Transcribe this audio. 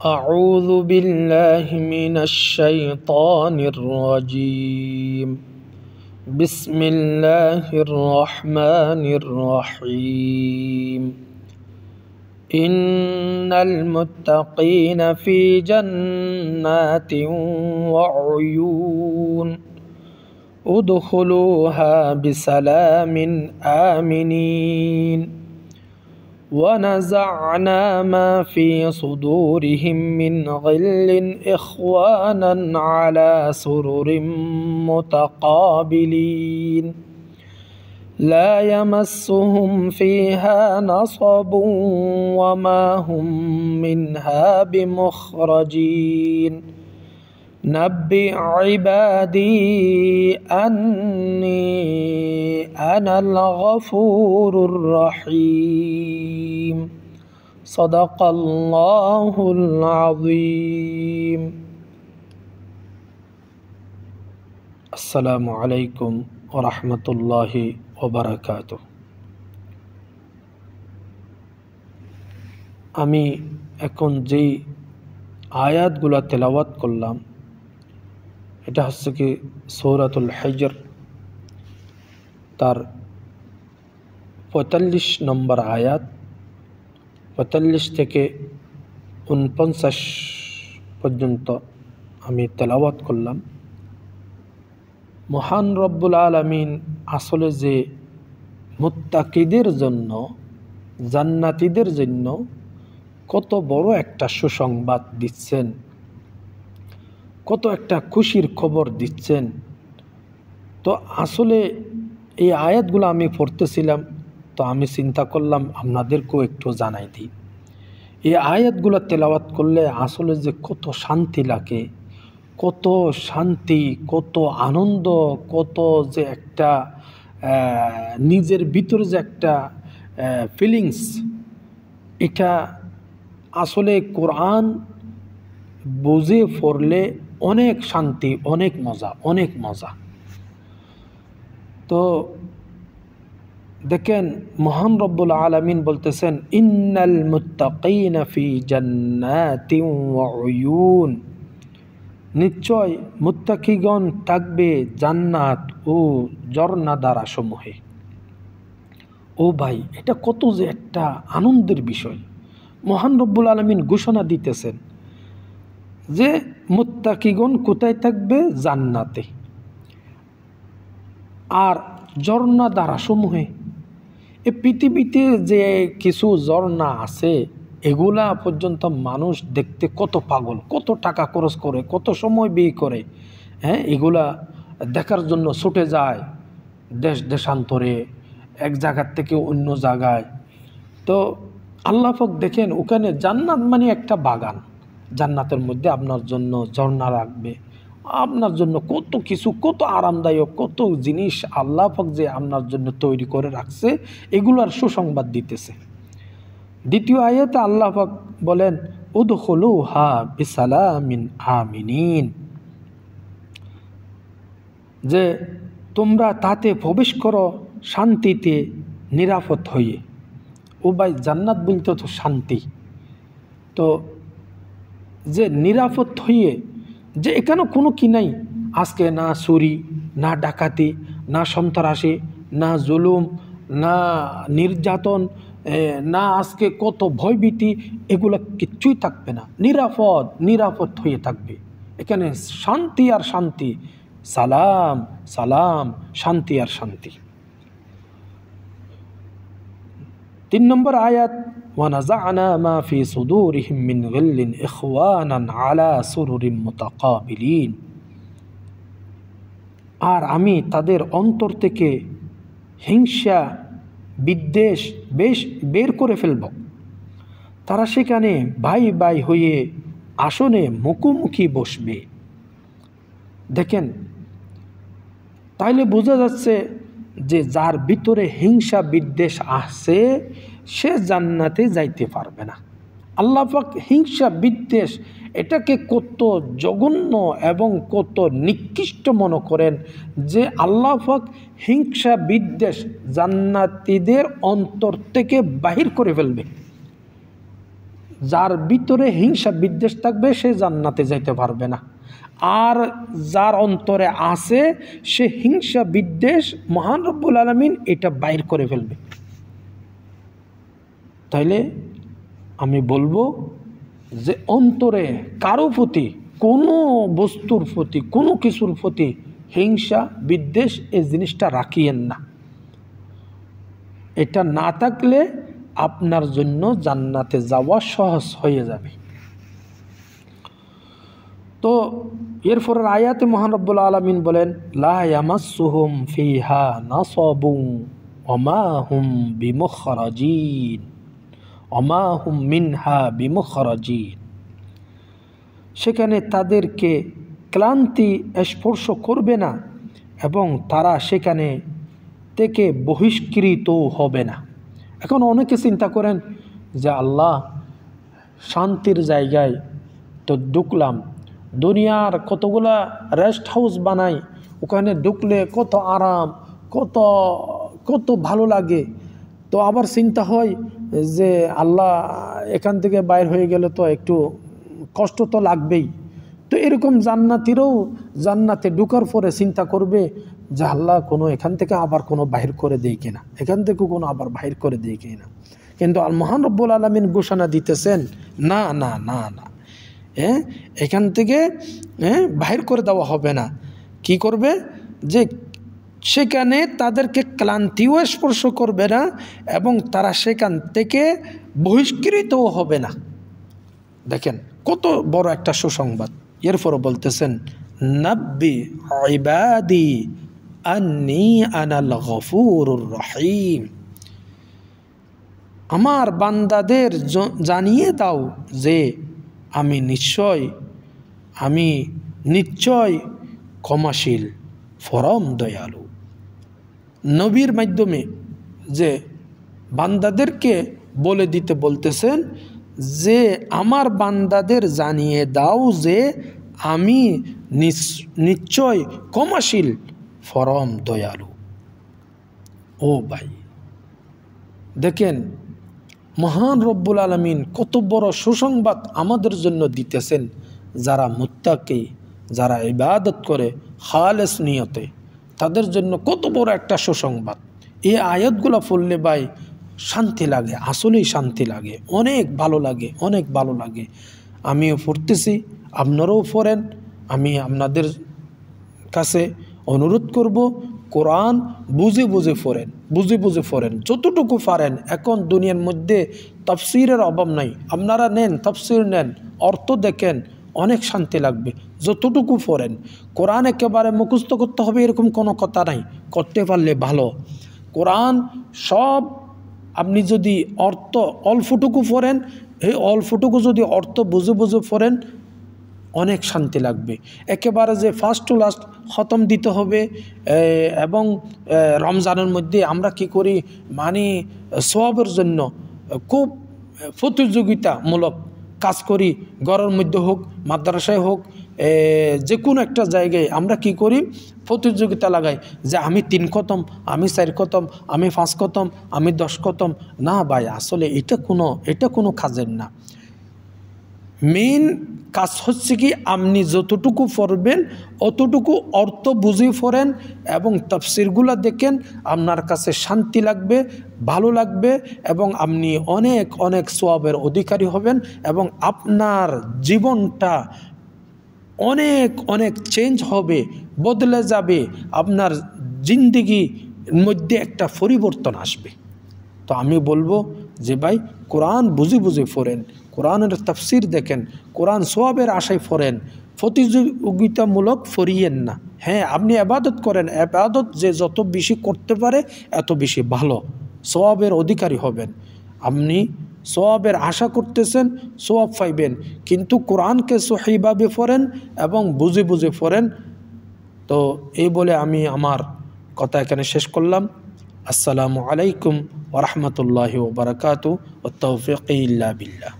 أعوذ بالله من الشيطان الرجيم. بسم الله الرحمن الرحيم. إن المتقين في جنات وعيون ادخلوها بسلام آمنين ونزعنا ما في صدورهم من غل إخوانا على سرر متقابلين لا يمسهم فيها نصب وما هم منها بمخرجين نبئ عبادي أني أنا الغفور الرحيم صدق الله العظيم. السلام عليكم ورحمة الله وبركاته. আমি এখন যেই আয়াতগুলো তেলাওয়াত করলাম এটা হচ্ছে কি সূরাতুল হিজর তার ৪৫ নম্বর আয়াত, ৪৫ থেকে ৪৯ পর্যন্ত আমি তেলাওয়াত করলাম। মহান রব্বুল আলামিন আসলে যে মুত্তাকিদের জন্য, জান্নাতীদের জন্য কত বড় একটা সুসংবাদ দিচ্ছেন, কত একটা খুশির খবর দিচ্ছেন। তো আসলে এই আয়াতগুলো আমি পড়তেছিলাম, তো আমি চিন্তা করলাম আপনাদেরকেও একটু জানাই দিই। এই আয়াতগুলো তেলাওয়াত করলে আসলে যে কত শান্তি লাগে, কত শান্তি, কত আনন্দ, কত যে একটা নিজের ভিতরে যে একটা ফিলিংস, এটা আসলে কোরআন বুঝে পড়লে অনেক শান্তি, অনেক মজা, অনেক মজা। তো দেখেন মহান রব্বুল আলামিন বলতেছেন ইন্নাল মুত্তাকিনা ফি জান্নাতিন ওয়া উয়ুন, নিশ্চয় মুত্তাকিগণ থাকবে জান্নাত ও ঝর্ণাধারা সমূহে। ও ভাই, এটা কত যে একটা আনন্দের বিষয়। মহান রব্বুল আলামিন ঘোষণা দিতেছেন যে মুত্তাকিগণ কোথায় থাকবে? জান্নাতে, আর ঝর্ণাধারা সমূহে। এই পৃথিবীতে যে কিছু ঝর্ণা আছে এগুলা পর্যন্ত মানুষ দেখতে কত পাগল, কত টাকা খরচ করে, কত সময় ব্যয় করে, এগুলা দেখার জন্য ছুটে যায় দেশ দেশান্তরে, এক জায়গার থেকে অন্য জায়গায়। তো আল্লাহ পাক দেখেন ওখানে জান্নাত মানে একটা বাগান, জান্নাতের মধ্যে আপনার জন্য ঝর্ণা রাখবে, আপনার জন্য কত কিছু, কত আরামদায়ক কত জিনিস আল্লাহ পাক যে আপনার জন্য তৈরি করে রাখছে, এগুলোর সুসংবাদ দিতেছে। দ্বিতীয় আয়াতে আল্লাহ পাক বলেন উদখুলুহা বিসালামিন আমিনিন, যে তোমরা তাতে প্রবেশ করো শান্তিতে, নিরাপদ হয়ে। ও ভাই, জান্নাত বলতে তো শান্তি, তো যে নিরাপদ হয়ে, যে এখানে কোনো কি নাই, আজকে না চুরি, না ডাকাতি, না সন্ত্রাসী, না জুলুম, না নির্যাতন, না আজকে কত ভয়ভীতি, এগুলো কিচ্ছুই থাকবে না। নিরাপদ নিরাপদ হয়ে থাকবে এখানে, শান্তি আর শান্তি, সালাম সালাম, শান্তি আর শান্তি। ৩ নম্বর আয়াত ওয়ানাযা'না মা ফি সুদুরিহিম মিন গিল্লিন ইখওয়ানান আলা সুরুরিম মুতাকাবিলিন, আর আমি তাদের অন্তর থেকে হিংসা বিদ্বেষ বের করে ফেলব, তারা সেখানে ভাই ভাই হয়ে আসনে মুখোমুখি বসবে। দেখেন, তাইলে বোঝা যাচ্ছে যে যার ভিতরে হিংসা বিদ্বেষ আছে সে জান্নাতে যাইতে পারবে না। আল্লাহ পাক হিংসা বিদ্বেষ এটাকে কত জঘন্য এবং কত নিকৃষ্ট মনে করেন যে আল্লাহ পাক হিংসা বিদ্বেষ জান্নাতীদের অন্তর থেকে বাহির করে ফেলবে। যার ভিতরে হিংসা বিদ্বেষ থাকবে সে জান্নাতে যাইতে পারবে না, আর যার অন্তরে আছে সে হিংসা বিদ্বেষ মহান রব্বুল আলামিন এটা বাইর করে ফেলবে। তাইলে আমি বলবো যে অন্তরে কারো প্রতি, কোনো বস্তুর প্রতি, কোনো কিছুর প্রতি হিংসা বিদ্বেষ এই জিনিসটা রাখিয়েন না। এটা না থাকলে আপনার জন্য জান্নাতে যাওয়া সহজ হয়ে যাবে। তো এরপরের আয়াতে মহান রব্বুল আলামিন বলেন, লা ইয়ামাসসুহুম ফিহা নাসাবুন ওয়া মা হুম বিমুখরাজিন ওয়া মা হুম মিনহা বিমুখরাজিন। সেখানে তাদেরকে ক্লান্তি স্পর্শ করবে না এবং তারা সেখানে থেকে বহিষ্কৃত হবে না। এখন অনেকে চিন্তা করেন যে আল্লাহ শান্তির জায়গায় তো ঢুকলাম, দুনিয়ার কতগুলা রেস্ট হাউস বানাই, ওখানে ঢুকলে কত আরাম, কত কত ভালো লাগে। তো আবার চিন্তা হয় যে আল্লাহ এখান থেকে বাইর হয়ে গেলে তো একটু কষ্ট তো লাগবেই। তো এরকম জান্নাতিরও জান্নাতে ঢুকার পরে চিন্তা করবে যে আল্লাহ কোনো এখান থেকে আবার কোনো বাহির করে দেয় কিনা, এখান থেকে কোনো আবার বাহির করে দেয় কিনা। কিন্তু আল মহান রব্বুল আলামিন ঘোষণা দিতেছেন, না না না না, এখান থেকে বাহির করে দেওয়া হবে না। কি করবে? যে সেখানে তাদেরকে ক্লান্তিও স্পর্শ করবে না এবং তারা সেখান থেকে বহিষ্কৃতও হবে না। দেখেন কত বড় একটা সুসংবাদ। এরপরও বলতেছেন, নাব্বি ইবাদি আন্নী আনাল গফুরুর রহিম। আমার বান্দাদের জানিয়ে দাও যে আমি নিশ্চয় ক্ষমাশীল, পরম দয়ালু। নবীর মাধ্যমে যে বান্দাদেরকে বলে দিতে বলতেছেন যে আমার বান্দাদের জানিয়ে দাও যে আমি নিশ্চয় ক্ষমাশীল, পরম দয়ালু। ও ভাই, দেখেন মহান রব্বুল আলামিন কত বড় সুসংবাদ আমাদের জন্য দিতেছেন। যারা মুত্তাকি, যারা ইবাদত করে খালেস নিয়তে, তাদের জন্য কত বড় একটা সুসংবাদ। এই আয়াতগুলো পড়লে ভাই শান্তি লাগে, আসলেই শান্তি লাগে, অনেক ভালো লাগে, অনেক ভালো লাগে। আমিও পড়তেছি, আপনারাও পড়েন। আমি আপনাদের কাছে অনুরোধ করব, কোরআন বুঝে বুঝে পড়েন, বুঝে বুঝে পড়েন যতটুকু পারেন। এখন দুনিয়ার মধ্যে তাফসিরের অভাব নাই, আপনারা নেন, তাফসির নেন, অর্থ দেখেন, অনেক শান্তি লাগবে। যতটুকু পড়েন, কোরআন একেবারে মুখস্থ করতে হবে এরকম কোনো কথা নাই, করতে পারলে ভালো। কোরআন সব আপনি যদি অর্থ অল্পটুকু পড়েন, এই অল্পটুকু যদি অর্থ বুঝে বুঝে পড়েন, অনেক শান্তি লাগবে। একেবারে যে ফার্স্ট টু লাস্ট খতম দিতে হবে। এবং রমজানের মধ্যে আমরা কি করি, মানে সওয়াবের জন্য খুব প্রতিযোগিতামূলক কাজ করি, ঘরের মধ্যে হোক, মাদ্রাসায় হোক, যে কোনো একটা জায়গায় আমরা কি করি, প্রতিযোগিতা লাগাই যে আমি 3 খতম, আমি 4 খতম, আমি 5 খতম, আমি 10 খতম। না ভাই, আসলে এটা কোনো কাজের না। মেইন কাজ হচ্ছে কি, আপনি যতটুকু পড়বেন অতটুকু অর্থ বুঝে পড়েন এবং তাফসিরগুলো দেখেন, আপনার কাছে শান্তি লাগবে, ভালো লাগবে এবং আপনি অনেক অনেক সওয়াবের অধিকারী হবেন এবং আপনার জীবনটা অনেক অনেক চেঞ্জ হবে, বদলে যাবে, আপনার জিন্দেগির মধ্যে একটা পরিবর্তন আসবে। তো আমি বলবো যে ভাই কোরআন বুঝে বুঝে পড়েন, কোরআনের তাফসির দেখেন, কোরআন সওয়াবের আশায় পড়েন, প্রতিযোগিতামূলক পড়িয়েন না। হ্যাঁ, আপনি ইবাদত করেন, ইবাদত যে যত বেশি করতে পারে এত বেশি ভালো, সওয়াবের অধিকারী হবেন। আপনি সওয়াবের আশা করতেছেন, সওয়াব পাইবেন, কিন্তু কোরআনকে সহিভাবে পড়েন এবং বুঝে বুঝে পড়েন। তো এই বলে আমি আমার কথা এখানে শেষ করলাম। আসসালামু আলাইকুম ওয়া রাহমাতুল্লাহি ওয়া বারাকাতুহু ওয়া তাওফীক ইল্লা বিল্লাহ।